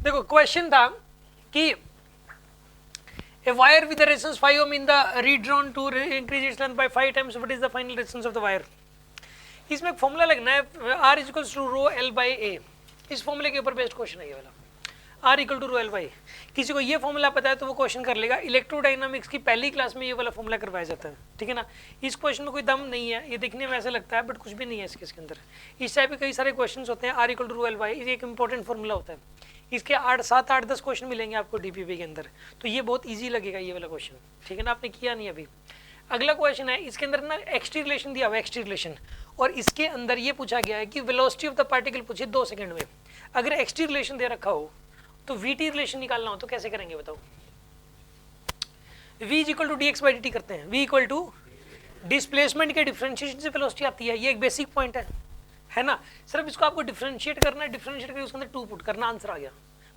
देखो क्वेश्चन था कि a wire with a resistance 5 ohm in the redrawn to increase its length by 5 times, what is the final resistance of the wire? इसमें एक formula लगना है R equals to rho L by A, इस फॉर्मूले के ऊपर based question है ये वाला, R equal to rho L by. किसी को ये फॉर्मूला पता है तो वो क्वेश्चन कर लेगा। इलेक्ट्रोडाइनामिक्स की पहली क्लास में ये वाला फॉर्मूला करवाया जाता है, ठीक है ना। इस क्वेश्चन में कोई दम नहीं है, ये देखने में ऐसा लगता है बट कुछ भी नहीं है इसके अंदर। इस टाइप के कई सारे क्वेश्चन होते हैं। R equal to rho L by ये एक इंपॉर्टेंट फॉर्मूला होता है। इसके 7, 8, 10 क्वेश्चन मिलेंगे आपको डीपीपी के अंदर, तो ये बहुत इजी लगेगा ये वाला क्वेश्चन, ठीक है ना। आपने किया नहीं अभी। अगला क्वेश्चन है, इसके अंदर ना एक्सटी रिलेशन दिया हुआ है, एक्सटी रिलेशन, और इसके अंदर ये पूछा गया है कि वेलोसिटी ऑफ द पार्टिकल पूछे 2 सेकंड में। अगर एक्सटी रिलेशन दे रखा हो तो वीटी रिलेशन निकालना हो तो कैसे करेंगे बताओ। v equal to D X by D T करते हैं। v इक्वल टू डिस्प्लेसमेंट के डिफरेंशिएशन से वेलोसिटी आती है, ये एक बेसिक पॉइंट है ना। सिर्फ इसको आपको डिफरेंशिएट करना है, डिफरेंशिएट करके उसके अंदर 2 पुट करना, आंसर आ गया।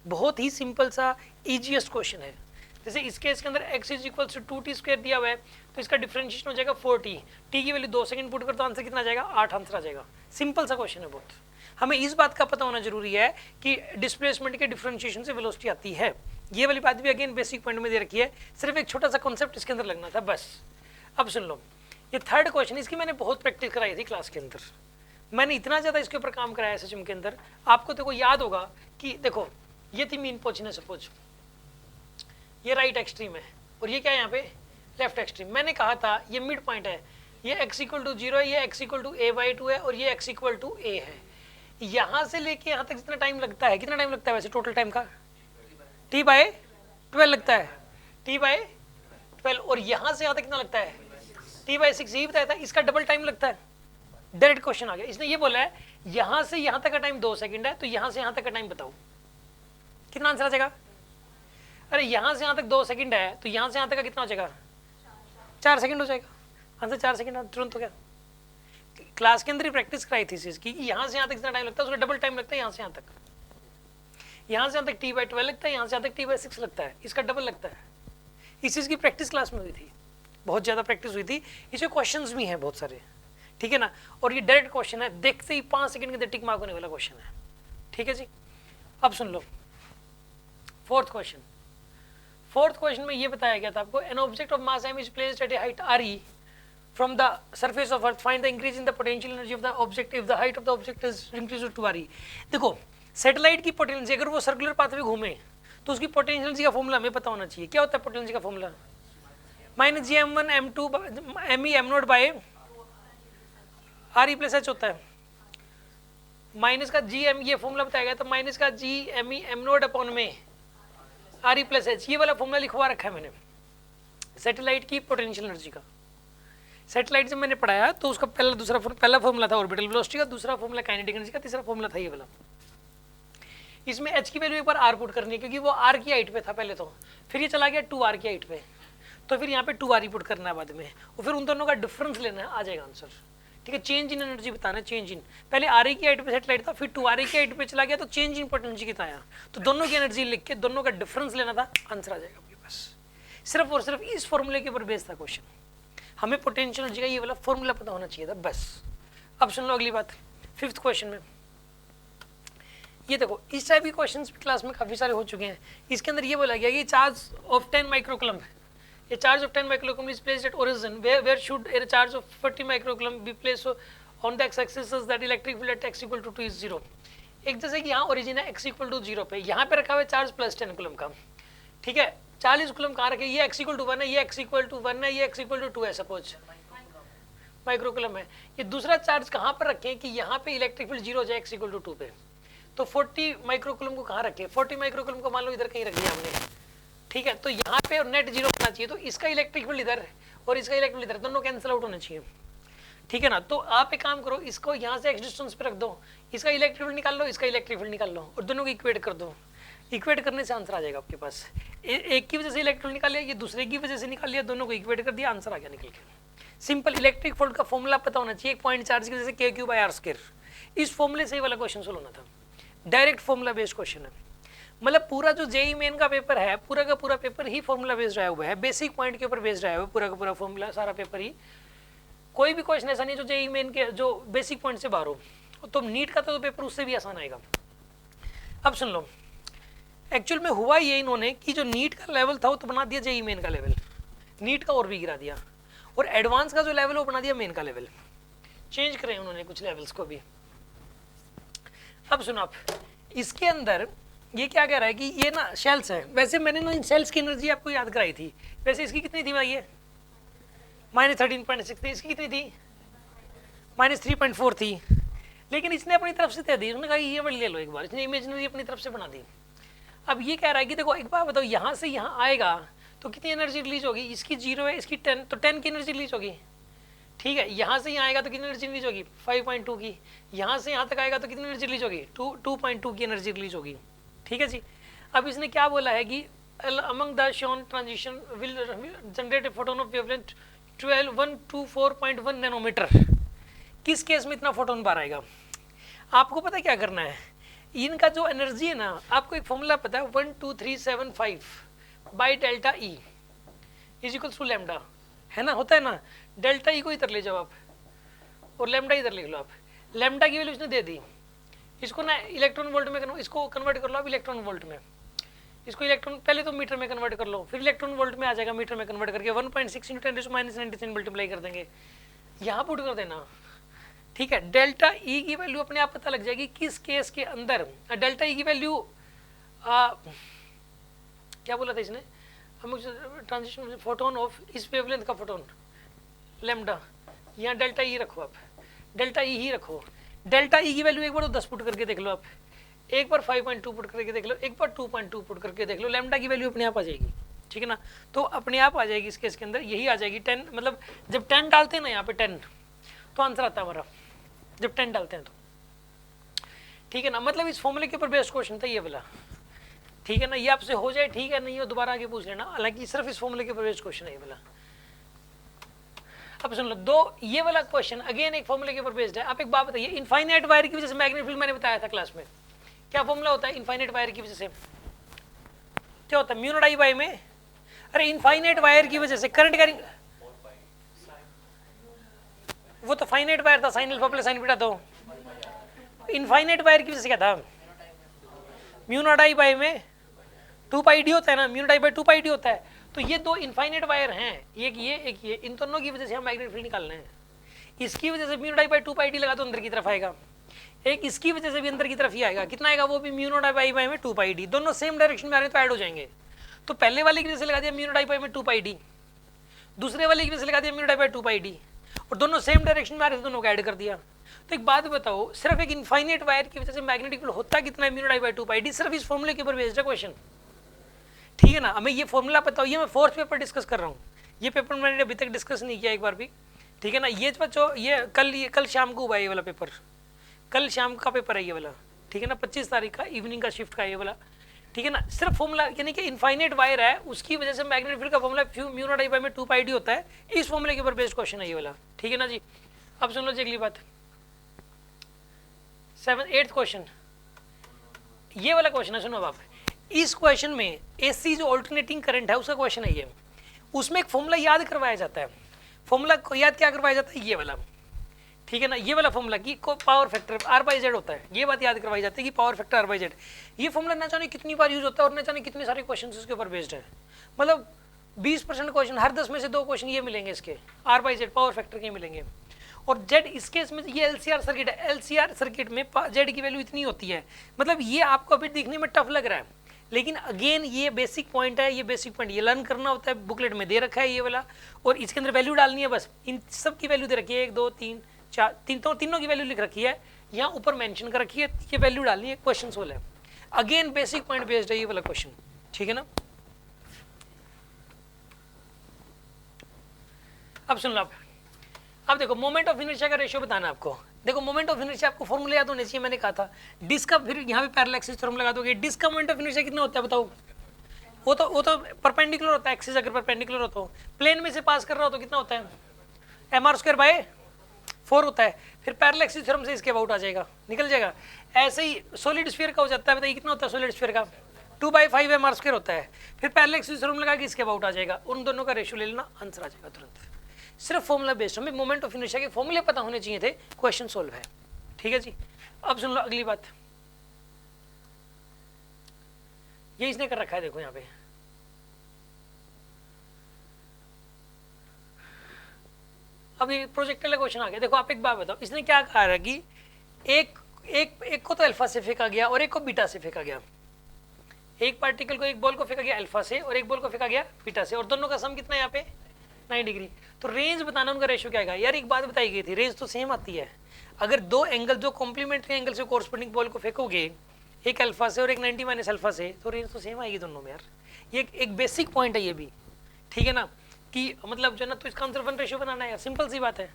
बहुत ही सिंपल सा इजीएस्ट क्वेश्चन है। जैसे इसके अंदर x is equal to 2t square दिया हुआ है तो इसका डिफरेंशिएशन हो जाएगा 4t, t की वैल्यू 2 सेकंड पुट कर तो आंसर कितना आ जाएगा 8 आंसर आ जाएगा। सिंपल सा क्वेश्चन है बहुत। हमें इस बात का पता होना जरूरी है कि डिस्प्लेसमेंट के डिफरेंशिएशन से वेलोसिटी आती है। ये वाली बात भी अगेन बेसिक पॉइंट में दे रखी है, सिर्फ एक छोटा सा कॉन्सेप्ट इसके अंदर लगना था बस। अब सुन लो, ये थर्ड क्वेश्चन, इसकी मैंने बहुत प्रैक्टिस कराई थी क्लास के अंदर। मैंने इतना ज़्यादा इसके ऊपर काम कराया एसएचएम के अंदर, आपको देखो याद होगा कि देखो ये थी मीन पोजीशन है, सपोज ये राइट एक्सट्रीम है और ये क्या है यहाँ पे लेफ्ट एक्सट्रीम। मैंने कहा था ये मिड पॉइंट है, ये x इक्वल टू 0 है, ये x इक्वल टू a/2 है और ये x इक्वल टू a है। यहाँ से लेके यहाँ तक जितना टाइम लगता है, कितना टाइम लगता है वैसे टोटल टाइम का t/12 लगता है, t/12, और यहाँ से यहाँ तक कितना लगता है t/6, यही बताया था। इसका डबल टाइम लगता है। डायरेक्ट क्वेश्चन आ गया, इसने ये बोला है यहाँ से यहाँ तक का टाइम 2 सेकंड है तो यहाँ से यहाँ तक का टाइम बताओ, कितना आंसर आ जाएगा। अरे यहाँ से यहाँ तक 2 सेकंड है तो यहाँ से यहाँ तक का कितना हो जाएगा 4 सेकंड हो जाएगा। आंसर 4 सेकंड तुरंत हो गया। क्लास के अंदर ही प्रैक्टिस कराई थी इसकी कि यहाँ से यहाँ तक कितना टाइम लगता है, उसका डबल टाइम लगता है यहाँ से यहाँ तक। यहाँ से यहाँ तक t/12 लगता है, यहाँ से यहाँ तक t/6 लगता है, इसका डबल लगता है। इस चीज़ की प्रैक्टिस क्लास में हुई थी, बहुत ज़्यादा प्रैक्टिस हुई थी। इसके क्वेश्चंस भी हैं बहुत सारे, ठीक है ना। और ये डायरेक्ट क्वेश्चन है, देखते ही 5 सेकंड के अंदर टिक मार्क होने वाला क्वेश्चन है, ठीक है जी। अब सुन लो फोर्थ क्वेश्चन में ये बताया गया था आपको, an object of mass m is placed at A height re from the surface of earth, find the increase in the potential energy of the object if the height of the object is increased to re। देखो satellite की potential अगर वो circular path में घूमे तो उसकी potential energy का formula हमें पता होना चाहिए। क्या होता है पोटेंशियल का formula, -gm1 m2 me m0 by re plus h होता है। माइनस का जी एम, ये फॉर्मूला बताया गया तो माइनस का G M E m0 upon में re प्लस h, ये वाला फॉर्मूला लिखवा रखा है मैंने सैटेलाइट की पोटेंशियल एनर्जी का। सैटेलाइट जब मैंने पढ़ाया तो उसका पहला फॉर्मूला था ऑर्बिटल वेलोसिटी का, दूसरा फॉर्मूला काइनेटिक एनर्जी का, तीसरा फॉर्मूला था ये वाला। इसमें h की वैल्यू एक बार r पुट करनी है क्योंकि वो r की हाइट पे था पहले तो, फिर ये चला गया 2r की हाइट पे, तो फिर यहाँ पे 2r पुट करना है बाद में, और फिर उन दोनों का डिफरेंस लेना है, आ जाएगा आंसर, ठीक है। चेंज इन एनर्जी बताना है, चेंज इन, पहले r की हाइट पे सैटेलाइट था फिर 2r की हाइट पे चला गया तो चेंज इन पोटेंशियल कितना आया, तो दोनों की एनर्जी लिख के दोनों का डिफरेंस लेना था, आंसर आ जाएगा आपके पास। सिर्फ और सिर्फ इस फॉर्मूले के ऊपर बेस्ड था क्वेश्चन, हमें पोटेंशियल एनर्जी का ये वाला फॉर्मूला पता होना चाहिए था बस। अब सुन लो अगली बात, फिफ्थ क्वेश्चन में ये देखो, इस टाइप के क्वेश्चंस भी क्लास में काफ़ी सारे हो चुके हैं। इसके अंदर ये बोला गया कि charge of 10 microcoulomb, a charge of 10 microcoulomb is placed at origin, where should a charge of 40 microcoulomb be placed on the x-axis such that electric field at x equal to 2 is 0। एक जैसे कि यहाँ origin है x equal to 0 पे, यहाँ पे रखा हुआ है चार्ज प्लस 10 कूलम का, ठीक है। 40 कूलम कहाँ रखे, ये x इक्वल टू 1 है, ये x इक्वल टू 1 है, ये x इक्वल टू 2 है, सपोज माइक्रोकूलम है। ये दूसरा चार्ज कहाँ पर रखें कि यहाँ पे इलेक्ट्रिक फील्ड 0 हो जाए x इक्वल टू 2 पे, तो 40 माइक्रोकूलम को कहाँ रखें, 40 माइक्रोकूलम को मान लो इधर कहीं रख दिया हमने, ठीक है। तो यहाँ पे नेट 0 होना चाहिए, तो इसका इलेक्ट्रिक फील्ड इधर और इसका इलेक्ट्रिक फील्ड इधर, दोनों कैंसिल आउट होने चाहिए, ठीक है ना। तो आप एक काम करो, इसको यहाँ से x डिस्टेंस पे रख दो, इसका इलेक्ट्रिक फील्ड निकाल लो, इसका इलेक्ट्रिक फील्ड निकाल लो और दोनों को इक्वेट कर दो। इक्वेट करने से आंसर आ जाएगा आपके पास। एक की वजह से इलेक्ट्रिक फील्ड निकाल लिया, ये दूसरे की वजह से निकाल लिया, दोनों को इक्वेट कर दिया, आंसर आ गया निकल के। सिंपल इलेक्ट्रिक फील्ड का फॉर्मूला पता होना चाहिए, एक पॉइंट चार्ज की वजह से k3/r²। इस फॉर्मूले से वाला क्वेश्चन सोल्व होना था, डायरेक्ट फॉर्मूला बेस्ड क्वेश्चन है। मतलब पूरा जो जेई मेन का पेपर है, पूरा का पूरा पेपर ही फॉर्मूला बेस्ड आया हुआ है, बेसिक पॉइंट के ऊपर बेस्ड आया हुआ है, पूरा का पूरा फॉर्मूला सारा पेपर ही। कोई भी क्वेश्चन ऐसा नहीं जो जेई मेन के जो बेसिक पॉइंट से बाहर हो, तो नीट का तो पेपर उससे भी आसान आएगा। अब सुन लो, एक्चुअल में हुआ ये इन्होंने कि जो नीट का लेवल था वो तो बना दिया जेई मेन का लेवल, नीट का और भी गिरा दिया, और एडवांस का जो लेवल वो बना दिया मेन का लेवल, चेंज करें उन्होंने कुछ लेवल्स को भी। अब सुनो आप, इसके अंदर ये क्या कह रहा है कि ये ना शेल्स है, वैसे मैंने ना इन सेल्स की एनर्जी आपको याद कराई थी, वैसे इसकी कितनी थी भाई, ये -13.6 थी, इसकी कितनी थी -3.4 थी, लेकिन इसने अपनी तरफ से दे दी, उसने कहा ये वाली ले लो एक बार, इसने इमेजिनरी अपनी तरफ से बना दी। अब ये कह रहा है कि देखो एक बार बताओ, यहाँ से यहाँ आएगा तो कितनी एनर्जी रिलीज होगी, इसकी 0 है, इसकी 10, तो 10 की एनर्जी रिलीज होगी, ठीक है। यहाँ से यहाँ आएगा तो कितनी एनर्जी रिलीज होगी 5.2 की, यहाँ से यहाँ तक आएगा तो कितनी एनर्जी रिलीज होगी 2.2 की एनर्जी रिलीज होगी, ठीक है जी। अब इसने क्या बोला है कि among the shown transition will generate a photon of wavelength 124.1 nanometre. किस केस में इतना फोटोन बाहर आएगा, आपको पता क्या करना है, इनका जो एनर्जी है ना, आपको एक फॉर्मूला पता है 12375 by delta E is equals to lambda, है ना, होता है ना। डेल्टा ई को इधर ले जाओ आप और लैम्डा इधर लिख लो आप, लैम्डा की वैल्यू इसने दे दी, इसको ना इलेक्ट्रॉन वोल्ट में इसको कन्वर्ट कर लो आप इलेक्ट्रॉन वोल्ट में, इसको इलेक्ट्रॉन पहले तो मीटर में कन्वर्ट कर लो, फिर इलेक्ट्रॉन वोल्ट में आ जाएगा, मीटर में कन्वर्ट करके 1.6 × 10⁻93 मल्टीप्लाई कर देंगे, यहाँ पुट कर देना, ठीक है। डेल्टा ई की वैल्यू अपने आप पता लग जाएगी किस केस के अंदर, डेल्टा ई की वैल्यू क्या बोला था इसने, ट्रांजिशन फोटोन ऑफ इस वेवलेंथ का फोटोन लैम्डा, यहाँ डेल्टा ई रखो आप, डेल्टा ई ही रखो, डेल्टा ई की वैल्यू एक बार तो 10 पुट करके देख लो आप, एक बार 5.2 पुट करके देख लो, एक बार 2.2 पुट करके देख लो, लैम्डा की वैल्यू अपने आप आ जाएगी, ठीक है ना। तो अपने आप आ जाएगी इस केस के अंदर, यही आ जाएगी 10, मतलब जब 10 डालते हैं ना यहाँ पे 10 तो आंसर आता है हमारा, जब 10 डालते हैं तो, ठीक है ना। मतलब इस फॉर्मूले के ऊपर बेस्ड क्वेश्चन था ये वाला, ठीक है ना। ये आपसे हो जाए ठीक है, नहीं हो दोबारा आगे पूछ लेना, हालांकि सिर्फ इस फॉर्मूले के ऊपर बेस्ड क्वेश्चन है ये वाला। अब सुन लो, दो ये वाला क्वेश्चन अगेन एक फॉर्मूले के ऊपर बेस्ड है। आप एक बात बताइए, इनफाइनाइट वायर की वजह से मैग्नेटिक फील्ड मैंने बताया था क्लास में, क्या फॉर्मूला होता है इनफाइनाइट वायर की वजह से, क्या होता है म्यू नॉट आई बाई में, अरे इनफाइनाइट वायर की वजह से करंट कैरिंग, वो तो फाइनाइट वायर था, sine alpha plus sign beta, तो इनफाइनाइट वायर की वजह से क्या था म्यू नॉट आई बाई में 2 पाई डी होता है ना, mu naught I by 2 pi D होता है। तो ये दो इनफाइनाइट वायर हैं, एक ये, इन दोनों की वजह से हम मैग्नेटिक फील्ड निकालना है। इसकी वजह से mu naught I by 2 pi D लगा तो अंदर की तरफ आएगा, एक इसकी वजह से भी अंदर की तरफ ही आएगा, कितना आएगा वो भी म्यू नॉट आई बाई में 2 पाई डी, दोनों सेम डायरेक्शन में आ रहे हैं तो ऐड हो जाएंगे। तो पहले वाले की वजह से लगा दिया म्यू नॉट आई बाई में 2 पाई डी, दूसरे वाले की वजह से लगा दिया mu naught I by 2 pi D, और दोनों सेम डायरेक्शन में आ रहे थे, दोनों को ऐड कर दिया। तो एक बात बताओ, सिर्फ एक इनफाइनाइट वायर की वजह से मैग्नेटिक फील्ड होता कितना है mu naught I by 2 pi D, सिर्फ इस फॉर्मूले के ऊपर बेस्ड है क्वेश्चन, ठीक है ना। हमें ये फॉर्मूला पता हो, ये मैं फोर्थ पेपर डिस्कस कर रहा हूँ, ये पेपर मैंने अभी तक डिस्कस नहीं किया एक बार भी, ठीक है ना। ये बच्चों ये कल शाम को हुआ ये वाला पेपर, कल शाम का पेपर है ये वाला, ठीक है ना, 25 तारीख का इवनिंग का शिफ्ट का ये वाला, ठीक है ना। सिर्फ फॉर्मूला यानी कि इनफाइनाइट वायर है, उसकी वजह से मैग्नेटिक फील्ड का formula mu naught I by में 2 पाई डी होता है, इस फॉर्मूले के ऊपर बेस्ड क्वेश्चन है ये वाला, ठीक है ना जी। अब सुन लो जी अगली बात, 8th क्वेश्चन, ये वाला क्वेश्चन है, सुनो आप। इस क्वेश्चन में एसी जो ऑल्टरनेटिंग करंट है उसका क्वेश्चन है ये, उसमें एक फॉर्मूला याद करवाया जाता है, फॉर्मूला याद क्या करवाया जाता है ये वाला, ठीक है ना। ये वाला फॉर्मूला की पावर फैक्टर R/Z होता है, ये बात याद करवाई जाती है कि पावर फैक्टर R/Z। ये फॉर्मूला ना जाने कितनी बार यूज होता है और ना जाने कितने सारे क्वेश्चन उसके ऊपर बेस्ड है, मतलब 20% क्वेश्चन, हर 10 में से 2 क्वेश्चन ये मिलेंगे इसके R/Z पावर फैक्टर के मिलेंगे। और Z इस केस में ये LCR सर्किट है, LCR सर्किट में Z की वैल्यू इतनी होती है, मतलब ये आपको अभी दिखने में टफ लग रहा है, लेकिन अगेन ये बेसिक पॉइंट है, ये बेसिक पॉइंट ये लर्न करना होता है, बुकलेट में दे रखा है ये वाला, और इसके अंदर वैल्यू डालनी है बस, इन सब की वैल्यू दे रखी है, 1 2 3 4 तीनों की वैल्यू लिख रखी है, यहाँ ऊपर मेंशन कर रखी है, ये वैल्यू डालनी है, क्वेश्चन सोल्व है। अगेन बेसिक पॉइंट बेस्ड है ये वाला क्वेश्चन, ठीक है ना। अब सुन लो आप, अब देखो मोमेंट ऑफ इनर्शिया का रेशियो बताना आपको। देखो मोमेंट ऑफ इनर्शिया आपको फॉर्मूला याद होने चाहिए, मैंने कहा था डिस्क का, फिर यहाँ पे पैरेलल एक्सिस थ्योरम लगा दोगे। डिस्क का मोमेंट ऑफ इनर्शिया कितना होता है बताओ, वो तो परपेंडिकुलर होता है, एक्सिस अगर परपेंडिकुलर हो तो, प्लेन में से पास कर रहा हो तो कितना होता है mr²/4 होता है, फिर पैरेलल एक्सिस थ्योरम से इसके अबाउट आ जाएगा, निकल जाएगा। ऐसे ही सॉलिड स्फीयर का हो जाता है, बताइए कितना होता है सॉलिड स्फीयर का, 2/5 mr² होता है, फिर पैरेलल एक्सिस थ्योरम लगा के इसके अबाउट आ जाएगा, उन दोनों का रेशियो ले लेना, आंसर आ जाएगा तुरंत। सिर्फ फॉर्मूला बेस्ड, हमें मोमेंट ऑफ इनर्शिया के फॉर्मूले पता होने चाहिए थे, क्वेश्चन सोल्व है, ठीक है जी। अब सुन लो अगली बात, ये इसने कर रखा है, देखो यहाँ पे। अब ये प्रोजेक्ट वाला क्वेश्चन आ गया। देखो आप एक बात बताओ, इसने क्या कहा है कि एक को तो अल्फा से फेंका गया और एक को बीटा से फेंका गया। एक पार्टिकल को, एक बॉल को फेंका गया अल्फा से और एक बॉल को फेंका गया बीटा से, और दोनों का सम कितना है यहाँ पे 9 डिग्री। तो रेंज बताना उनका रेशियो क्या आएगा यार। एक बात बताई गई थी, रेंज तो सेम आती है। अगर दो एंगल जो कॉम्प्लीमेंट्री एंगल से कोरस्पोंडिंग बॉल को फेंकोगे, एक अल्फा से और एक 90 माइनस अल्फा से, तो रेंज तो सेम आएगी दोनों में यार। ये एक बेसिक पॉइंट है ये भी, ठीक है ना, कि मतलब जो ना, तो इसका आंसर 1 रेशियो बनाना है यार, सिंपल सी बात है।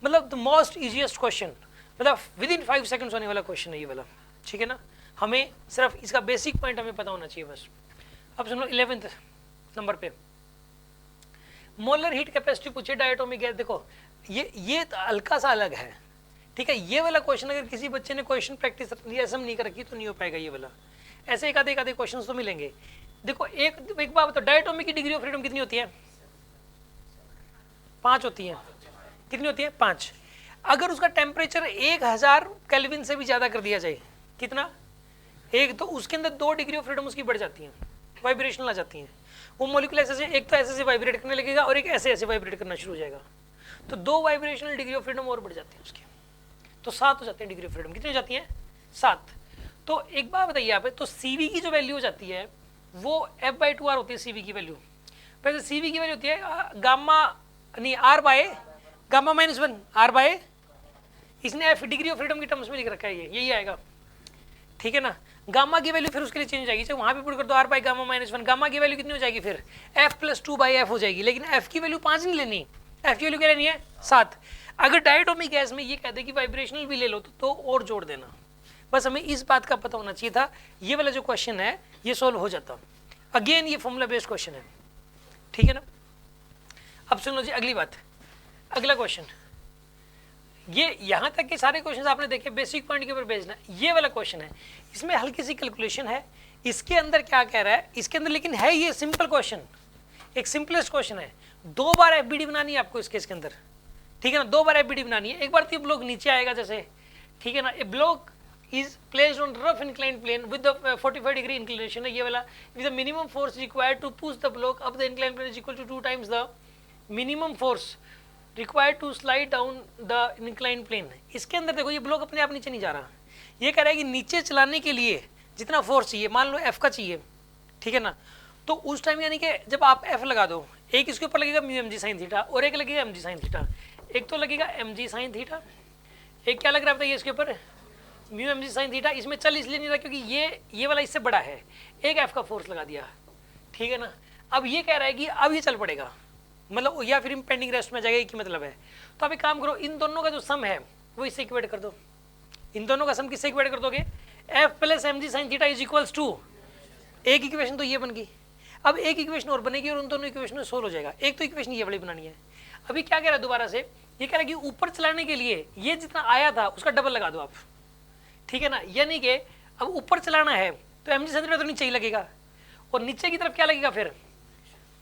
मतलब द मोस्ट इजीएस्ट क्वेश्चन, मतलब विद इन 5 सेकंड्स होने वाला क्वेश्चन है ये वाला, ठीक है ना। हमें सिर्फ इसका बेसिक पॉइंट हमें पता होना चाहिए बस। अब सुनो 11वें नंबर पे मोलर हीट कैपेसिटी पूछे डायटोमिक गैस। देखो ये तो हल्का सा अलग है, ठीक है। ये वाला क्वेश्चन अगर किसी बच्चे ने क्वेश्चन प्रैक्टिस ऐसा नहीं कर रखी तो नहीं हो पाएगा ये वाला। ऐसे एक आधे क्वेश्चन तो मिलेंगे। देखो एक बात बताओ, डायटोमिक की डिग्री ऑफ फ्रीडम कितनी होती है? 5 होती है। कितनी होती है? 5। अगर उसका टेम्परेचर 1000 केल्विन से भी ज्यादा कर दिया जाए, कितना? 1, तो उसके अंदर 2 डिग्री ऑफ फ्रीडम उसकी बढ़ जाती है, वाइब्रेशन आ जाती है। वो मॉलिक्यूल ऐसे एक तो ऐसे वाइब्रेट करने लगेगा और एक ऐसे वाइब्रेट करना शुरू हो जाएगा, तो 2 वाइब्रेशनल डिग्री ऑफ फ्रीडम और बढ़ जाती है उसकी, तो 7 हो जाते हैं डिग्री ऑफ फ्रीडम। कितनी हो जाती है? 7। तो एक बात बताइए यहाँ पे, तो CV की जो वैल्यू हो जाती है वो F/2R होती है CV की वैल्यू। वैसे CV की वैल्यू होती है गामा नहीं R/(1) R/, इसने F डिग्री ऑफ फ्रीडम की टर्म्स में लिख रखा है, यही आएगा, ठीक है ना। गामा की वैल्यू फिर उसके लिए चेंज हो जाएगी, चाहे वहां पे पुट कर दो R/(γ-1), गामा की वैल्यू कितनी हो जाएगी फिर F+2/F हो जाएगी। लेकिन F की वैल्यू 5 नहीं लेनी, F की वैल्यू क्या लेनी है? 7। अगर डायटोमिक गैस में ये कहते कि वाइब्रेशनल भी ले लो तो और जोड़ देना। बस हमें इस बात का पता होना चाहिए था, ये वाला जो क्वेश्चन है ये सोल्व हो जाता। अगेन ये फॉर्मूला बेस्ड क्वेश्चन है, ठीक है ना। अब सुनो जी अगली बात, अगला क्वेश्चन, ये यहां तक के सारे क्वेश्चन आपने देखे बेसिक पॉइंट के ऊपर बेस्ड है। ये वाला क्वेश्चन है, इसमें हल्की सी कैलकुलेशन है। इसके अंदर क्या कह रहा है इसके अंदर, लेकिन है ये सिंपल क्वेश्चन, एक सिंपलेस्ट क्वेश्चन है। 2 बार FBD बनानी है आपको इसके अंदर, ठीक है ना। 2 बार FBD बनानी है। एक बार तो ब्लॉक नीचे आएगा जैसे, ठीक है ना। ए block is placed on rough inclined plane with the 45 degree inclination है ये वाला, with the minimum force required to push the block up the inclined plane is equal to 2 times the minimum force required to slide down the inclined plane। इसके अंदर देखो ये block अपने आप नीचे नहीं जा रहा, ये कह रहा है कि नीचे चलाने के लिए जितना फोर्स चाहिए, मान लो F का चाहिए, ठीक है ना। तो उस टाइम यानी कि जब आप F लगा दो, एक इसके ऊपर लगेगा μmg sin थीटा और एक लगेगा mg sin थीटा। एक तो लगेगा mg sin थीटा, एक क्या लग रहा है इसके ऊपर μmg sin थीटा। इसमें चल इसलिए नहीं रहा क्योंकि ये वाला इससे बड़ा है, एक F का फोर्स लगा दिया, ठीक है ना। अब ये कह रहा है कि अब ये चल पड़ेगा, मतलब या फिर पेंडिंग रेस्ट में जाएगा, एक ही मतलब है। तो अब एक काम करो, इन दोनों का जो सम है वो इससे इक्वेट कर दो। इन दोनों का सम किससे इक्वेट कर दोगे? F + mg sin theta is equals to, एक इक्वेशन तो ये बन गई। अब एक इक्वेशन और बनेगी और उन दोनों इक्वेशन में सोल्व हो जाएगा। एक तो इक्वेशन ये वाली बनानी है। अभी क्या कह रहा है दोबारा से, ये कह रहा है कि ऊपर चलाने के लिए ये जितना आया था उसका डबल लगा दो आप, ठीक है ना। यानी कि अब ऊपर चलाना है तो mg sin थीटा तो नीचे ही लगेगा, और नीचे की तरफ क्या लगेगा फिर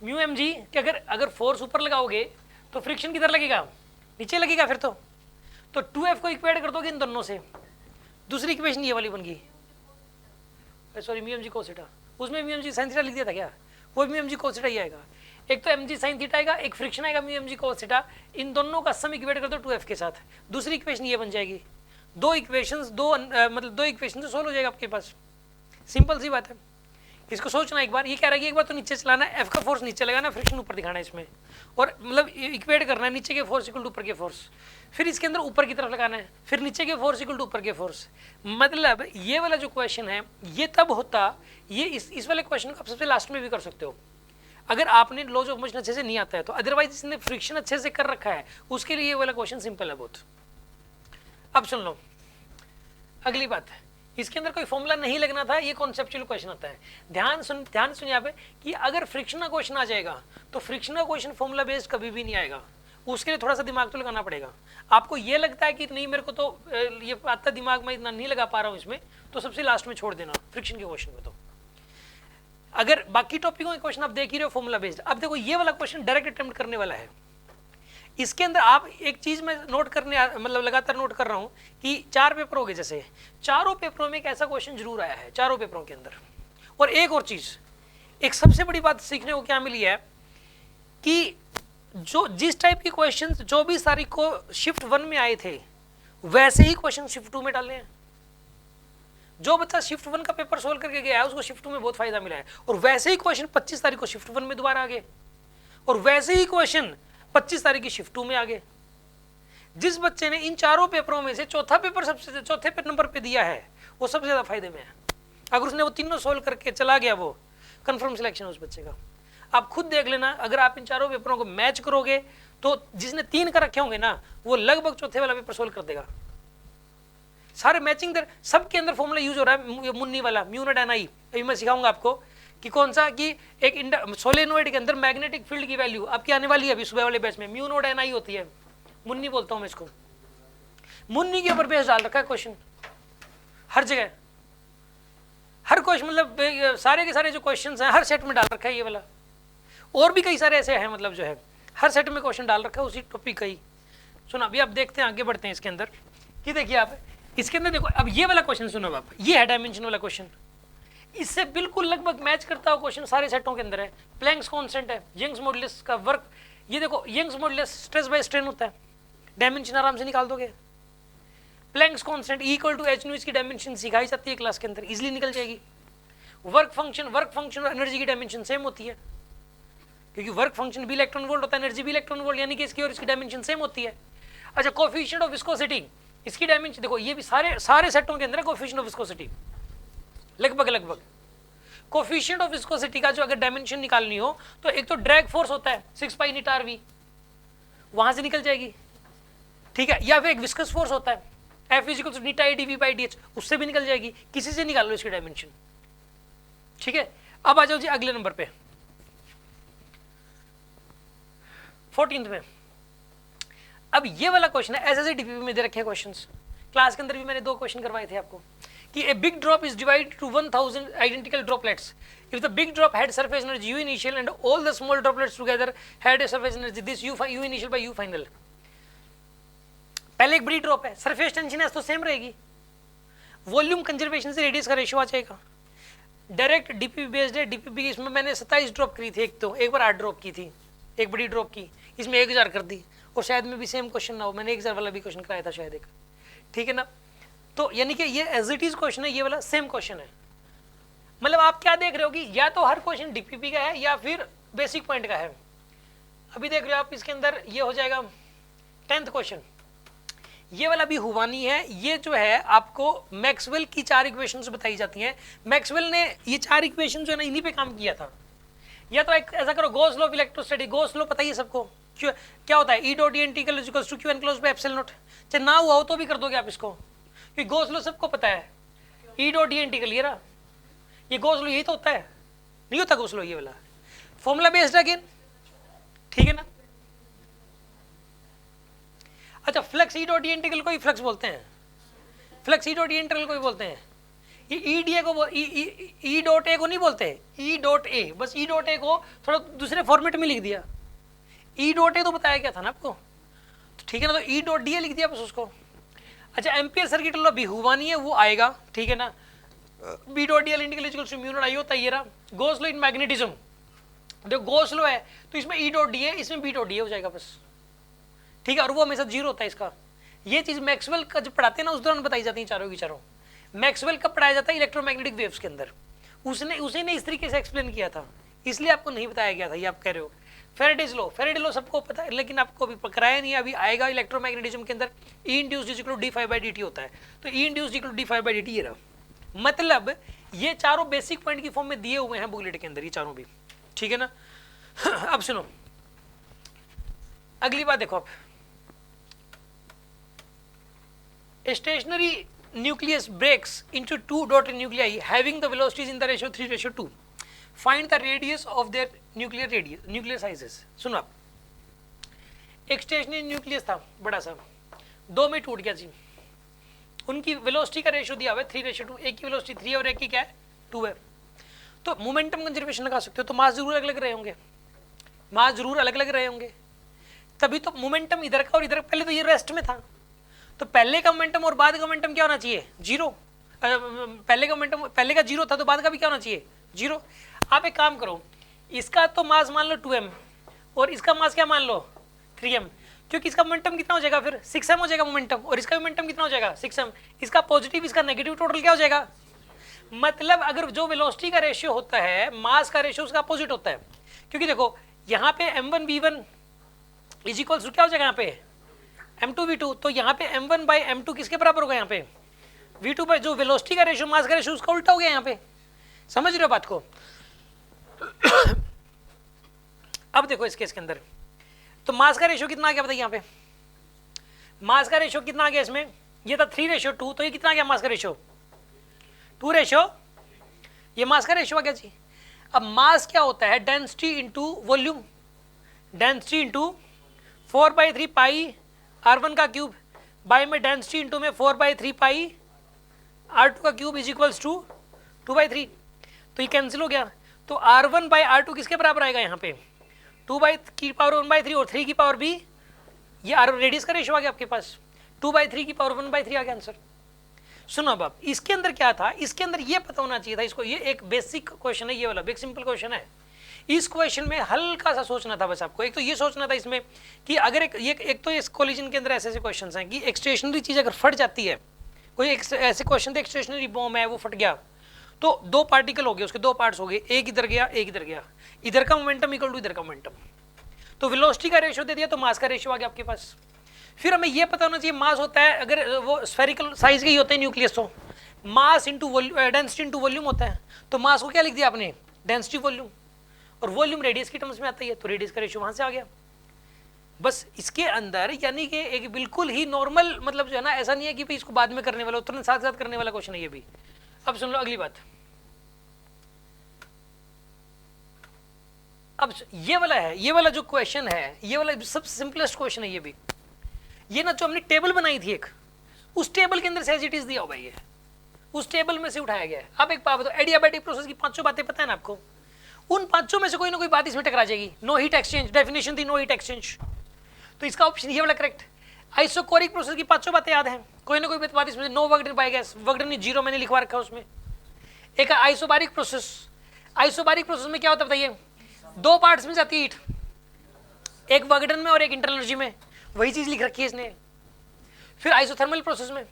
μmg, कि अगर फोर्स ऊपर लगाओगे तो फ्रिक्शन किधर लगेगा? नीचे लगेगा फिर तो 2F को इक्वेट कर दोगे इन दोनों से। दूसरी इक्वेशन ये वाली बन गई, सॉरी μmg cos थीटा, उसमें μmg sin थीटा लिख दिया था क्या? वो μmg cos थीटा ही आएगा। एक तो mg sin थीटा आएगा, एक फ्रिक्शन आएगा μmg cos थीटा। इन दोनों का सम इक्वेट कर दो 2F के साथ, दूसरी इक्वेशन ये बन जाएगी। दो इक्वेशंस से सोल्व हो जाएगा आपके पास, सिंपल सी बात है। इसको सोचना एक बार, ये कह रहा है कि एक बार तो नीचे चलाना है, F का फोर्स नीचे लगाना, फ्रिक्शन ऊपर दिखाना है इसमें, और मतलब इक्वेट करना है नीचे के फोर्स इक्वल टू ऊपर के फोर्स, फिर इसके अंदर ऊपर की तरफ लगाना है, फिर नीचे के फोर्स इक्वल टू ऊपर के फोर्स। मतलब ये वाला जो क्वेश्चन है ये तब होता, ये इस वाले क्वेश्चन को आप सबसे लास्ट में भी कर सकते हो अगर आपने लॉज ऑफ मोशन अच्छे से नहीं आता है तो। अदरवाइज इसने फ्रिक्शन अच्छे से कर रखा है, उसके लिए ये वाला क्वेश्चन सिंपल है बहुत। अब सुन लो अगली बात, इसके अंदर कोई फॉर्मूला नहीं लगना था, ये कॉन्सेप्चुअल क्वेश्चन आता है। ध्यान सुन यहाँ पे कि अगर फ्रिक्शन का क्वेश्चन आ जाएगा तो फ्रिक्शन का क्वेश्चन फॉर्मूला बेस्ड कभी भी नहीं आएगा, उसके लिए थोड़ा सा दिमाग तो लगाना पड़ेगा। आपको ये लगता है कि नहीं मेरे को तो ये आता दिमाग में इतना नहीं लगा पा रहा हूँ इसमें, तो सबसे लास्ट में छोड़ देना फ्रिक्शन के क्वेश्चन में। तो अगर बाकी टॉपिकों के क्वेश्चन आप देख ही रहे हो फॉर्मूला बेस्ड, अब देखो ये वाला क्वेश्चन डायरेक्ट अटेम्प्ट करने वाला है। इसके अंदर आप एक चीज में नोट करने मतलब लगातार नोट कर रहा हूं कि 4 पेपर हो गए, जैसे चारों पेपरों में एक ऐसा क्वेश्चन जरूर आया है, चारों पेपरों के अंदर, और एक और चीज, एक सबसे बड़ी बात सीखने को क्या मिली है कि जो जिस टाइप के क्वेश्चंस 24 तारीख को शिफ्ट 1 में आए थे वैसे ही क्वेश्चन शिफ्ट 2 में डाले हैं। जो बच्चा शिफ्ट 1 का पेपर सोल्व करके गया है उसको शिफ्ट 2 में बहुत फायदा मिला है, और वैसे ही क्वेश्चन 25 तारीख को शिफ्ट 1 में दोबारा आ गए, और वैसे ही क्वेश्चन 25 तारीख की शिफ्ट 2 में आ गए। जिस बच्चे ने इन चारों पेपरों में से चौथा पेपर सबसे चौथे नंबर पे दिया है वो सबसे ज्यादा फायदे में है। अगर उसने वो तीनों सोल्व करके चला गया वो कंफर्म सिलेक्शन उस बच्चे का। आप खुद देख लेना, अगर आप इन चारों पेपरों को मैच करोगे तो जिसने 3 का रखे होंगे ना वो लगभग चौथे वाला पेपर सोल्व कर देगा। सारे मैचिंग दर सबके अंदर फॉर्मूला यूज हो रहा है, मुन्नी वाला म्यू नॉट एन आई। अभी मैं सिखाऊंगा आपको कि कौन सा, कि एक सोलेनोइड के अंदर मैग्नेटिक फील्ड की वैल्यू आपकी आने वाली है अभी सुबह वाले बैच में, म्यू नॉट एन आई होती है, मुन्नी बोलता हूं मैं इसको। मुन्नी के ऊपर बेस डाल रखा है क्वेश्चन हर जगह, हर क्वेश्चन, मतलब सारे के सारे जो क्वेश्चंस हैं हर सेट में डाल रखा है ये वाला, और भी कई सारे ऐसे हैं, मतलब जो है हर सेट में क्वेश्चन डाल रखा है उसी टॉपिक का ही। सुनो अभी आप देखते हैं, आगे बढ़ते हैं इसके अंदर कि देखिए आप इसके अंदर देखो, अब ये वाला क्वेश्चन सुनो आप, ये है डायमेंशन वाला क्वेश्चन, इससे बिल्कुल लगभग मैच करता हुआ क्वेश्चन सारे सेटों के अंदर है। प्लैंक्स कांस्टेंट है, यंग्स मॉडुलस का वर्क, ये देखो Young's modulus stress by strain होता है, डायमेंशन आराम से निकाल दोगे। Planck's constant equal to h nu, इसकी डायमेंशन सिखाई जाती है क्लास के अंदर, इजीली निकल जाएगी। वर्क फंक्शन और एनर्जी की डायमेंशन सेम होती है, क्योंकि वर्क फंक्शन भी इलेक्ट्रॉन वोल्ट होता है, एनर्जी भी इलेक्ट्रॉन वोल्ट, यानी कि इसकी और इसकी डायमेंशन सेम होती है। अच्छा, कोफिशिएंट ऑफ विस्कोसिटी, इसकी डायमेंशन देखो, ये भी सारे सेटों के अंदर है कोफिशिएंट ऑफ विस्कोसिटी, लगभग कोफिशिएंट ऑफ विस्कोसिटी का जो अगर डायमेंशन निकालनी हो तो एक तो ड्रैग फोर्स होता है 6 पाई नीट आर वी, वहां से निकल जाएगी, ठीक है, या फिर एक विस्कस फोर्स होता है F इक्वल टू नीट I D V by D H, उससे भी निकल जाएगी, किसी से निकाल लो इसकी डायमेंशन, ठीक है। अब आ जाओ जी अगले नंबर पे 14th में। अब ये वाला क्वेश्चन है, ऐसे डीपीपी में दे रखे हैं क्वेश्चंस, क्लास के अंदर भी मैंने 2 क्वेश्चन करवाए थे आपको कि a big drop is divided to 1000 identical droplets, if the big drop had surface energy U initial and all the small droplets together had a surface energy this U initial by U final. पहले एक बड़ी drop है, surface tension है तो same रहेगी, volume conservation से radius का ratio आ जाएगा। डायरेक्ट डीपीपी बेस्ड है, डीपीपी इसमें मैंने 27 ड्रॉप करी थी, एक बार 8 ड्रॉप की थी, एक बड़ी ड्रॉप की, इसमें 1000 कर दी, और शायद में भी सेम क्वेश्चन ना हो, मैंने 1000 वाला भी क्वेश्चन कराया था शायद एक, ठीक है ना। तो यानी कि ये एज इट इज क्वेश्चन है, ये वाला सेम क्वेश्चन है। मतलब आप क्या देख रहे हो कि या तो हर क्वेश्चन डीपीपी का है या फिर बेसिक पॉइंट का है। अभी देख रहे हो आप इसके अंदर ये हो जाएगा 10th क्वेश्चन, ये वाला भी हुआ नहीं है। ये जो है आपको मैक्सवेल की 4 इक्वेशंस बताई जाती हैं, मैक्सवेल ने ये 4 इक्वेशन जो है ना इन्हीं पे काम किया था। या तो एक ऐसा करो, Gauss law of electrostatic, Gauss law पता ही है सबको, क्या होता है, E dot N T equals to Q enclosed by epsilon naught, चाहे ना हुआ हो तो भी कर दोगे आप इसको, क्योंकि गॉस लॉ सबको पता है, E dot N T clear है, ये गॉस लॉ यही तो होता है, नहीं होता गॉस लॉ ये वाला, फॉर्मूला बेस्ड अगेन, ठीक है ना। अच्छा, फ्लक्स ई डॉट इंटीग्रल को ही फ्लक्स बोलते हैं, फ्लक्स ई डॉट इंटीग्रल को ही बोलते हैं, ये ई डी ए को ई डॉट ए को नहीं बोलते, ई डॉट ए, बस ई डॉट ए को थोड़ा दूसरे फॉर्मेट में लिख दिया, ई डॉट ए तो बताया क्या था ना आपको, तो ठीक है ना, तो ई डॉट डी ए लिख दिया बस उसको। अच्छा, एम्पियर सर्किट लॉ भी हुआ नहीं है, वो आएगा, ठीक है ना, B dot D L integral equals to mu naught I होता है, ये रहा गॉस लॉ इन मैग्नेटिज्म, देखो गॉस लॉ है तो इसमें ई डॉट डी ए, इसमें बी डॉट डी ए हो जाएगा बस, ठीक है, और वो हमेशा 0 होता है इसका। ये चीज मैक्सवेल का जब पढ़ाते हैं ना उस दौरान बताई जाती है चारों की चारों। मैक्सवेल कब पढ़ाया जाता है, इलेक्ट्रोमैग्नेटिक वेव्स के अंदर, उसी ने इस तरीके से एक्सप्लेन किया था, इसलिए आपको नहीं बताया गया था, ये आप कह रहे हो। फेरेडेज लॉ सबको पता है, लेकिन आपको अभी पकड़ाया नहीं, अभी आएगा। इलेक्ट्रोमैग्नेटिज्म के अंदर E induced is equal to D phi by D T होता है, तो E induced equal to D phi by D T, ये रहा। मतलब ये चारों बेसिक पॉइंट की फॉर्म में दिए हुए हैं बुकलेट के अंदर, ये चारों भी, ठीक है ना। अब सुनो अगली बात देखो, आप stationary nucleus breaks into 2 dotted nuclei having the velocities in the ratio 3:2. Find the radius of their nuclear sizes. सुनो आप, एक स्टेशनरी न्यूक्लियस था बड़ा सा, 2 में टूट गया जी, उनकी वेलोसिटी का रेशियो दिया हुआ है 3:2, एक की वेलोसिटी 3 और एक की क्या है 2 है। तो मोमेंटम कंजर्वेशन लगा सकते हो, तो मास जरूर अलग अलग रहे होंगे, मास जरूर अलग अलग रहे होंगे, तभी तो मोमेंटम इधर का और इधर, पहले तो ये रेस्ट में था, तो पहले का मोमेंटम और बाद का मोमेंटम क्या होना चाहिए 0, पहले का मोमेंटम, पहले का 0 था तो बाद का भी क्या होना चाहिए 0। आप एक काम करो, इसका तो मास मान लो 2m और इसका मास क्या मान लो 3m, क्योंकि इसका मोमेंटम कितना हो जाएगा फिर 6m हो जाएगा मोमेंटम, और इसका मोमेंटम कितना हो जाएगा 6m, इसका पॉजिटिव इसका नेगेटिव, टोटल क्या हो जाएगा। मतलब अगर जो वेलोसिटी का रेशियो होता है मास का रेशियो उसका अपोजिट होता है, क्योंकि देखो यहाँ पे m1 v1 is equals to क्या हो जाएगा यहाँ पे m2 v2, तो यहाँ पे m1 बाई m2 किसके बराबर होगा यहाँ पे v2 बाई, जो वेलोसिटी का रेशियो मास का रेशियो उसका उल्टा हो गया यहाँ पे, समझ रहे हो बात को। अब देखो इस केस के अंदर तो मास का रेशियो कितना आ गया बताइए, यहाँ पे मास का रेशियो कितना आ गया इसमें, ये था 3:2, तो ये कितना आ गया मास का रेशियो 2:, ये मास का रेशियो आ गया जी। अब मास क्या होता है density into volume, density into 4/3 पाई r1 का क्यूब बाई में डेंसिटी इंटू में 4/3 पाई r2 का क्यूब इज इक्वल्स टू 2/3, तो ये कैंसिल हो गया, तो r1 बाई r2 किसके बराबर आएगा यहाँ पे 2/1/3 और 3 की पावर भी, ये रेडियस का रेशियो आ गया आपके पास 2/3 की पावर 1/3 आ गया आंसर। सुनो अब आप इसके अंदर क्या था, इसके अंदर ये पता होना चाहिए था इसको, ये एक बेसिक क्वेश्चन है, ये वाला बिग सिंपल क्वेश्चन है। इस क्वेश्चन में हल्का सा सोचना था बस आपको, एक तो ये सोचना था इसमें कि अगर एक तो इस कॉलिजन के अंदर ऐसे ऐसे क्वेश्चन हैं कि एक स्टेशनरी चीज अगर फट जाती है, कोई एक ऐसे क्वेश्चन थे एक स्टेशनरी बॉम्ब है वो फट गया, तो 2 पार्टिकल हो गए, उसके 2 पार्ट्स हो गए, एक इधर गया एक इधर गया, इधर का मोमेंटम इक्वल टू इधर का मोमेंटम, तो वेलोसिटी का रेशियो दे दिया तो मास का रेशियो आ गया आपके पास। फिर हमें ये पता होना चाहिए मास होता है अगर वो स्फेरिकल साइज के ही होते हैं न्यूक्लियस, तो mass into density into volume होता है, तो मास को क्या लिख दिया आपने डेंसिटी वॉल्यूम, और वॉल्यूम रेडियस की टर्म्स में आता है, तो रेडियस का रेशियो वहां से आ गया। बस इसके अंदर यानी कि एक बिल्कुल ही नॉर्मल, मतलब जो है ना ऐसा नहीं है कि भाई इसको बाद में करने वाला, तुरंत साथ साथ करने वाला क्वेश्चन है ये भी। अब सुन लो अगली बात, अब ये वाला है, ये वाला जो क्वेश्चन है ये वाला सबसे सिंपलेस्ट क्वेश्चन है ये भी। ये ना जो हमने टेबल बनाई थी एक, उस टेबल के अंदर से एज इट इज दिया हो भाई, ये उस टेबल में से उठाया गया है। अब एक बात बताओ, एडियाबैटिक प्रोसेस की 5 बातें पता है ना आपको, उन 5 में से कोई ना कोई बात इसमें टकरा जाएगी। नो हीट एक्सचेंज, डेफिनेशन थी नो हीट एक्सचेंज, तो इसका ऑप्शन ये वाला करेक्ट। आइसोकोरिक प्रोसेस की 5 बातें याद हैं, कोई ना कोई बात इसमें, no work done by gas, work done 0 मैंने लिखवा रखा है उसमें। एक आइसोबारिक प्रोसेस, आइसोबारिक प्रोसेस में क्या होता है बताइए, 2 पार्ट्स में जाती है हीट, एक वर्क डन में और एक इंटरनल एनर्जी में, वही चीज लिख रखी है इसने। फिर आइसोथर्मल प्रोसेस में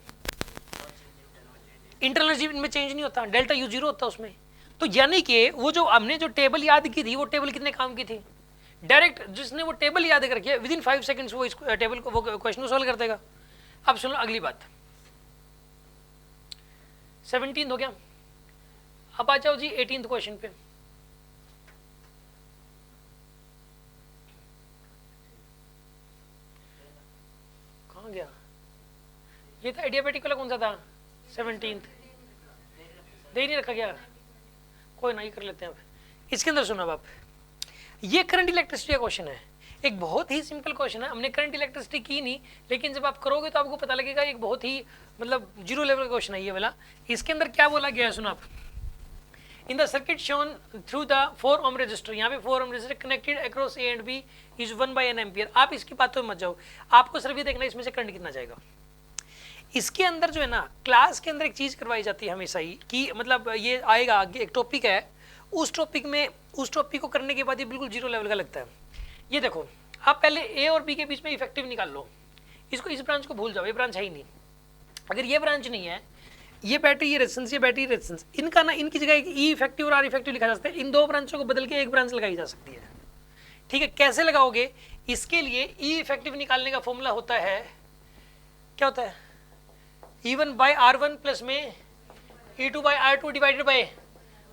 इंटरनल एनर्जी में चेंज नहीं होता, डेल्टा U 0 होता है उसमें। तो यानी कि वो जो हमने जो टेबल याद की थी, वो टेबल कितने काम की थी, डायरेक्ट जिसने वो टेबल याद कर रखी है विद इन 5 सेकंड्स वो इस टेबल को वो क्वेश्चन को सॉल्व कर देगा। अब सुनो अगली बात, 17 हो गया, अब आ जाओ जी 18th क्वेश्चन पे। कहाँ गया, ये था एडियाबैटिक वाला, कौन सा था 17th, दे नहीं रखा गया, कोई नहीं कर लेते हैं। अब इसके अंदर सुना आप, ये करंट इलेक्ट्रिसिटी का क्वेश्चन है, एक बहुत ही सिंपल क्वेश्चन है, हमने करंट इलेक्ट्रिसिटी की नहीं, लेकिन जब आप करोगे तो आपको पता लगेगा एक बहुत ही मतलब 0 लेवल का क्वेश्चन है ये वाला। इसके अंदर क्या बोला गया है सुना आप, in the circuit shown through the 4 ohm resistor, यहाँ पे 4 ohm resistor connected across A and B is 1/n ampere. आप इसकी बातों में मत जाओ, आपको सिर्फ ये देखना इसमें से करंट कितना जाएगा। इसके अंदर जो है ना क्लास के अंदर एक चीज करवाई जाती है हमेशा ही कि मतलब ये आएगा आगे एक टॉपिक है, उस टॉपिक में उस टॉपिक को करने के बाद ये बिल्कुल 0 लेवल का लगता है। ये देखो आप पहले A और B के बीच में इफेक्टिव निकाल लो, इसको इस ब्रांच को भूल जाओ, ये ब्रांच है ही नहीं। अगर ये ब्रांच नहीं है, ये बैटरी ये रेजिस्टेंस, ये बैटरी रेजिस्टेंस, इनका ना इनकी जगह E इफेक्टिव और R इफेक्टिव लिखा जा सकता है, इन 2 ब्रांचों को बदल के एक ब्रांच लगाई जा सकती है। ठीक है, कैसे लगाओगे, इसके लिए E इफेक्टिव निकालने का फॉर्मूला होता है, क्या होता है, E1/R1 प्लस में E2/R2 divided by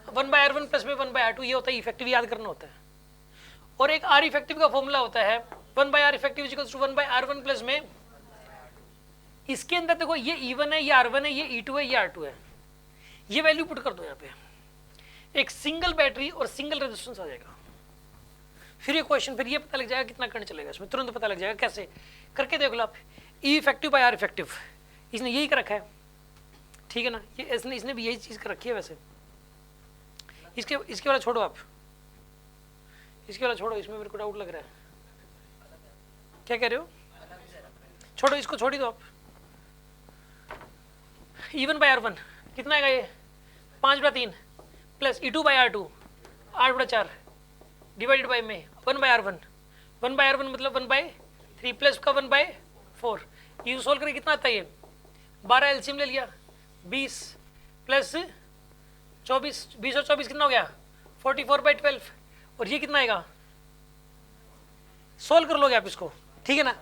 1/R1 plus में 1/R2, ये होता है इफेक्टिव, याद करना होता है। और एक R इफेक्टिव का फॉर्मूला होता है 1/R effective is equals to 1/R1 plus में, इसके अंदर देखो ये E1 है, ये R1 है, ये E2 है, ये R2 है, ये वैल्यू पुट कर दो यहाँ पे, एक सिंगल बैटरी और सिंगल रेजिस्टेंस आ जाएगा। फिर ये क्वेश्चन, फिर ये पता लग जाएगा कितना करंट चलेगा इसमें, तुरंत पता लग जाएगा। कैसे करके देख लो आप, E effective by R effective, इसने यही कर रखा है, ठीक है ना, ये इसने भी यही चीज कर रखी है। वैसे इसके वाला छोड़ो आप, इसके वाला छोड़ो, इसमें मेरे को डाउट लग रहा है, क्या कह रहे हो, छोड़ो इसको, छोड़ ही दो आप। E1/R1 कितना आएगा, ये 5/3, प्लस E2/R2 8/4 डिवाइडेड बाई में 1/R1 1/R1 मतलब 1/3 प्लस का 1/4 ये सोल्व करके कितना आता है ये 12 एलसीएम ले लिया 20 प्लस 24 20 और 24 कितना हो गया 44/12 और ये कितना आएगा सोल्व कर लोगे आप इसको ठीक है ना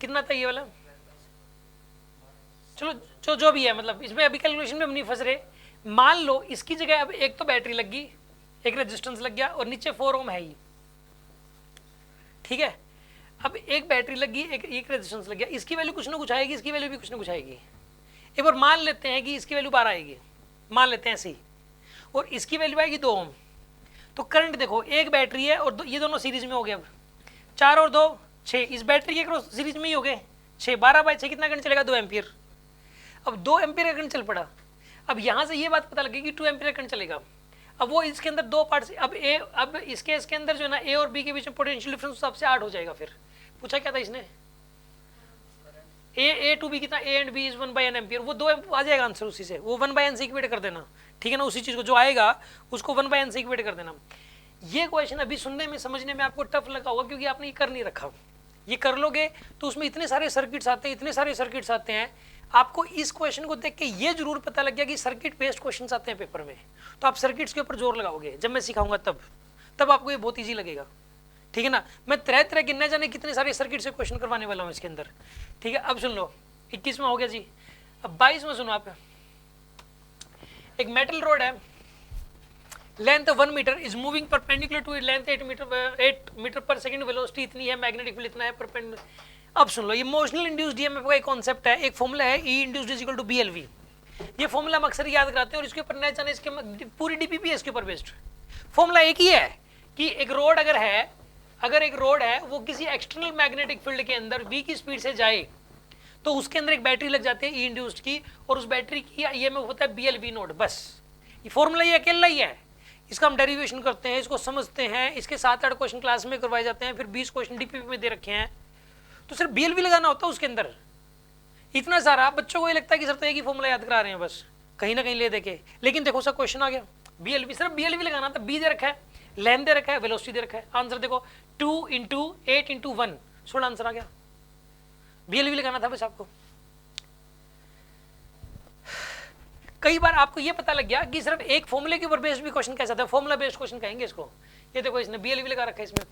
कितना था ये वाला चलो जो भी है मतलब इसमें अभी कैलकुलेशन में हम नहीं फंस रहे मान लो इसकी जगह अब एक तो बैटरी लग गई एक रेजिस्टेंस लग गया और नीचे 4 ओम है ही ठीक है अब एक बैटरी लग गई एक रेजिस्टेंस लग गया इसकी वैल्यू कुछ ना कुछ आएगी इसकी वैल्यू भी कुछ ना कुछ आएगी एक बार मान लेते हैं कि इसकी वैल्यू 12 आएगी मान लेते हैं ऐसे और इसकी वैल्यू आएगी 2 ओम तो करंट देखो एक बैटरी है और ये दोनों सीरीज में हो गए अब 4 और 2 6 इस बैटरी के क्रॉस सीरीज में ही हो गए 6 12/6 कितना करंट चलेगा 2 एम्पियर अब 2 एम्पियर का करंट चल पड़ा अब यहाँ से ये बात पता लगेगी 2 एम्पियर करंट चलेगा अब वो इसके अंदर दो पार्ट्स अब इसके अंदर जो है ना ए और बी के बीच में पोटेंशियल डिफरेंस सबसे 8 हो जाएगा फिर पूछा क्या था इसने ए टू बी कितना A and B is 1/n ampere वो 2 आ जाएगा आंसर उसी से वो 1/n से इक्वेट कर देना ठीक है ना उसी चीज को जो आएगा उसको 1/n से इक्वेट कर देना ये क्वेश्चन अभी सुनने में समझने में आपको टफ लगा होगा क्योंकि आपने ये कर नहीं रखा ये कर लोगे तो उसमें इतने सारे सर्किट्स आते हैं आपको इस क्वेश्चन को देख के ये जरूर पता लग गया कि सर्किट बेस्ड क्वेश्चंस आते हैं पेपर में तो आप सर्किट्स के ऊपर जोर लगाओगे जब मैं सिखाऊंगा तब आपको ये बहुत ईजी लगेगा ठीक है ना मैं तरह तरह के न जाने कितने सारे सर्किट से क्वेश्चन करवाने वाला हूँ इसके अंदर ठीक है अब सुन लो 21वां हो गया जी अब 22वां सुनो आप एक मेटल रोड है length 1 metre is moving perpendicular to length 8 metre per second velocity इतनी है मैग्नेटिक फील्ड इतना है परपेंडिकुलर अब सुन लो इमोशनल इंड्यूस्ड ईएमएफ का एक कॉन्सेप्ट है एक फॉर्मूला है E induced is equal to BLV ये फॉर्मूला हम अक्सर याद कराते हैं और इसके ऊपर न जाने इसके पूरी डीपीपी है इसके ऊपर बेस्ड फॉर्मूला एक ही है कि एक रोड अगर एक रोड है वो किसी एक्सटर्नल मैग्नेटिक फील्ड के अंदर v की स्पीड से जाए तो उसके अंदर एक बैटरी लग जाती है ई इंड्यूस्ड की और उस बैटरी की ईएमएफ होता है BLV नोड बस ये फॉर्मूला ये अकेला ही है इसका हम डेरिवेशन करते हैं इसको समझते हैं इसके 7-8 क्वेश्चन क्लास में करवाए जाते हैं फिर 20 क्वेश्चन डीपीपी में दे रखे हैं तो सिर्फ BLV लगाना होता है उसके अंदर इतना सारा बच्चों को ये लगता है कि सर तो एक ही फॉर्मूला याद करा रहे हैं बस कहीं ना कहीं ले देके लेकिन देखो सर क्वेश्चन आ गया BLV सिर्फ BLV लगाना था बी दे रखा है लेंथ दे रखा है वेलोसिटी दे रखा है आंसर देखो 2 × 8 × 1 16 आंसर आ गया BLV लगाना था बस आपको कई बार आपको ये पता लग गया कि सिर्फ एक फॉर्मूले के ऊपर बेस्ड भी क्वेश्चन कैसा था फॉर्मूला बेस्ड क्वेश्चन कहेंगे इसको ये देखो इसने BLV लगा रखा है इसमें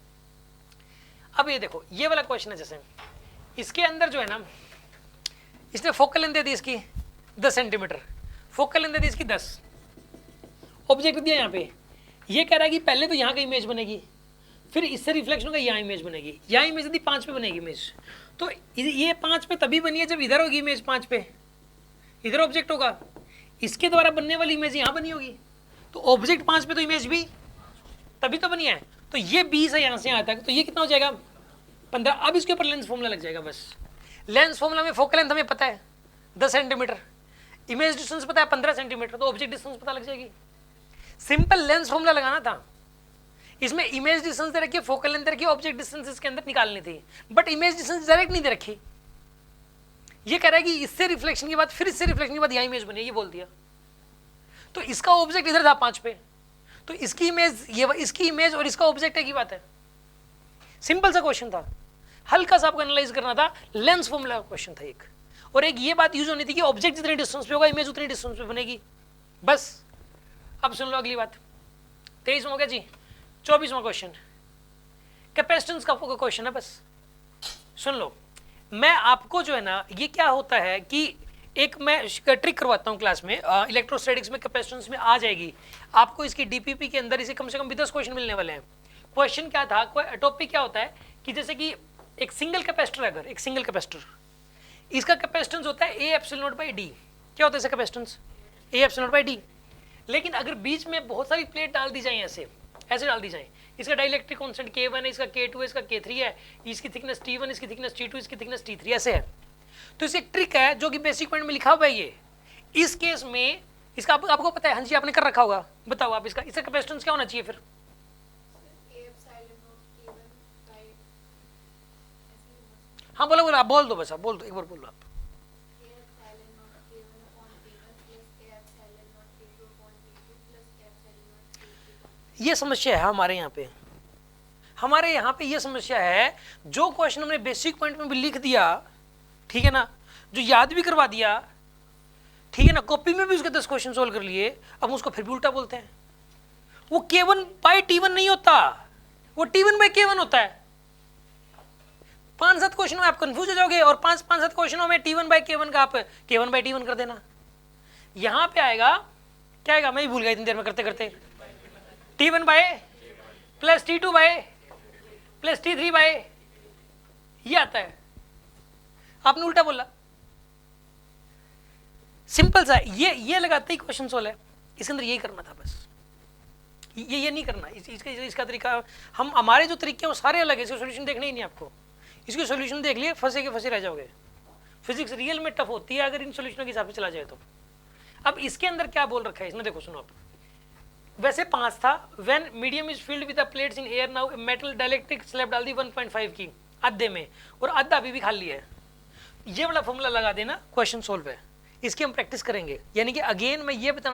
अब ये देखो ये वाला क्वेश्चन है जैसे इसके अंदर जो है ना इसने फोकल लेंथ दे दी इसकी 10 सेंटीमीटर फोकल लेंथ दे दी इसकी 10 ऑब्जेक्ट दिया यहाँ पे ये कह रहा है कि पहले तो यहाँ का इमेज बनेगी फिर इससे रिफ्लेक्शन होगा यहाँ इमेज बनेगी यहाँ इमेज यदि 5 पे बनेगी इमेज तो ये 5 पे तभी बनी है जब इधर होगी इमेज 5 पे इधर ऑब्जेक्ट होगा इसके द्वारा बनने वाली इमेज यहाँ बनी होगी तो ऑब्जेक्ट 5 पे तो इमेज भी तभी तो बनी है तो ये 20 है यहाँ से यहाँ तक तो ये कितना हो जाएगा 15 अब इसके ऊपर लेंस फॉर्मूला लग जाएगा बस लेंस फॉर्मूला में फोकल लेंथ हमें पता है 10 सेंटीमीटर इमेज डिस्टेंस पता है 15 सेंटीमीटर तो ऑब्जेक्ट डिस्टेंस पता लग जाएगी सिंपल लेंस फॉर्मूला लगाना था इसमें इमेज डिस्टेंस दे रखी फोकल लेंथ दे रखी ऑब्जेक्ट डिस्टेंस इसके अंदर निकालनी थी बट इमेज डिस्टेंस डायरेक्ट नहीं दे रखी ये कह रहा है कि इससे रिफ्लेक्शन के बाद फिर इससे रिफ्लेक्शन के बाद यहाँ इमेज बनी ये बोल दिया तो इसका ऑब्जेक्ट इधर था 5 पे तो इसकी इमेज इसकी इमेज और इसका ऑब्जेक्ट एक ही बात है सिंपल सा क्वेश्चन था हल्का सा आपको एनालाइज करना था लेंस फॉर्मूला का क्वेश्चन था एक और एक ये बात यूज होनी थी कि ऑब्जेक्ट जितने डिस्टेंस पे होगा इमेज उतनी डिस्टेंस पे बनेगी बस अब सुन लो अगली बात 23वां हो गया जी 24वां क्वेश्चन कैपेसिटेंस का क्वेश्चन है बस सुन लो मैं आपको जो है ना ये क्या होता है कि एक मैं ट्रिक करवाता हूँ क्लास में इलेक्ट्रोस्टैटिक्स में कैपेसिटेंस में आ जाएगी आपको इसकी डीपीपी के अंदर इसे कम से कम भी 10 क्वेश्चन मिलने वाले हैं क्वेश्चन क्या था टॉपिक क्या होता है कि जैसे कि एक सिंगल कैपेसिटर अगर एक सिंगल कैपेसिटर इसका कैपेसिटेंस होता है A epsilon not by D क्या होता है इसका capacitance A epsilon not by D लेकिन अगर बीच में बहुत सारी प्लेट डाल दी जाए ऐसे डाल दी जाए इसका डाइलेक्ट्रिक कांस्टेंट K1 है इसका K2 है इसका K3 है इसकी थिकनेस T1 इसकी थिकनेस T2 इसकी थिकनेस T3 ऐसे है तो इसे एक ट्रिक है जो कि बेसिक पॉइंट में लिखा हुआ है ये इस केस में इसका आपको पता है हाँ जी आपने कर रखा होगा बताओ आप इसका कैपेसिटेंस क्या होना चाहिए फिर हाँ बोलो आप बोल दो बस आप बोल दो एक बार बोलो आप ये समस्या है हमारे यहाँ पे, हमारे यहाँ पे ये समस्या है, जो क्वेश्चन हमने बेसिक पॉइंट में भी लिख दिया, ठीक है ना, जो याद भी करवा दिया, ठीक है ना, कॉपी में भी उसके 10 क्वेश्चन सोल्व कर लिए, अब हम उसको फिर भी उल्टा बोलते हैं। वो K1 बाई T1 नहीं होता, वो T1 बाई K1 होता है। 5-7 क्वेश्चनों में आप कंफ्यूज हो जाओगे, और 5-7 क्वेश्चनों में T1 बाई K1 का आप K1 बाई T1 कर देना। यहां पे आएगा, क्या आएगा, मैं ही भूल गया इतनी देर में करते करते, T1 by plus T2 by plus T3 by, ये आता है। आपने उल्टा बोला, सिंपल सा, ये लगाते ही क्वेश्चन सोल्व है। इसके अंदर यही करना था बस, ये नहीं करना। इसका तरीका, हम हमारे जो तरीके हैं वो सारे अलग है, इसके सोल्यूशन देखने ही नहीं आपको। इसके सोल्यूशन देख लिए फंसे के फंसे रह जाओगे। फिजिक्स रियल में टफ होती है अगर इन सोल्यूशनों के हिसाब से चला जाए तो। अब इसके अंदर क्या बोल रखा है इसमें, देखो सुनो आप, वैसे 5 था, when medium is filled with the plates in air, now metal dielectric slab डाल दी 1.5 की आधे में, और आधा अभी भी खाली है। ये वाला फॉर्मूला लगा देना, क्वेश्चन सोल्व है। इसकी हम प्रैक्टिस करेंगे, यानी कि अगेन मैं ये बताना